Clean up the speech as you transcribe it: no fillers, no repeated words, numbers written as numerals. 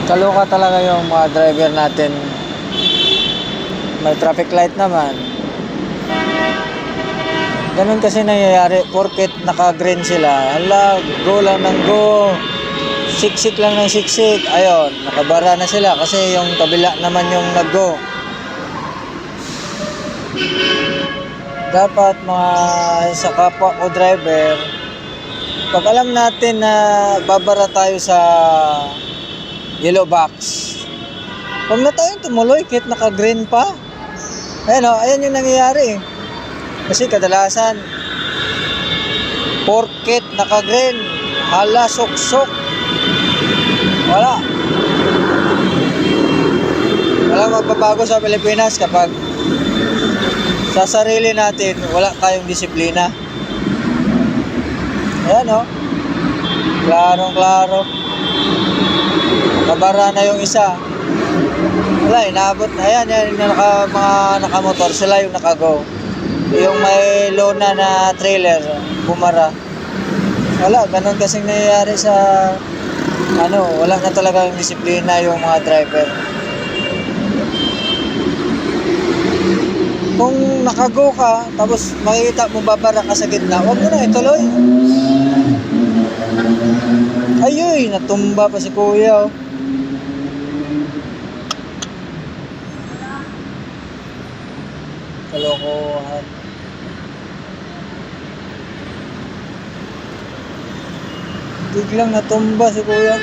Kaloka talaga yung mga driver natin. May traffic light naman. Ganun kasi nangyayari, porket naka-green sila. Hala, go lang ng go. Siksik lang ng siksik. Ayun, nakabara na sila kasi yung kabila naman yung nag-go. Dapat mga sa kapwa ko driver, pag alam natin na babara tayo sa yellow box, huwag na tayong tumuloy kahit naka-green pa. Ayan o, ayan yung nangyayari. Kasi kadalasan, porket naka-green, hala, sok-sok. Wala. Walang magbabago sa Pilipinas kapag sa sarili natin, wala tayong disiplina. Ayan o. Klarong-klaro. Nabara na yung isa. Wala, inaabot na. Ayan, yan, yung mga nakamotor, sila yung nakago. Yung may lona na trailer, bumara. Wala, ganun kasing nangyayari sa wala na talagang disiplina yung mga driver. Kung nakago ka, tapos makikita mo babara ka sa gitna, huwag mo na ituloy. Ayoy, natumba pa si kuya. Kalokohan. Biglang natumba si kuya.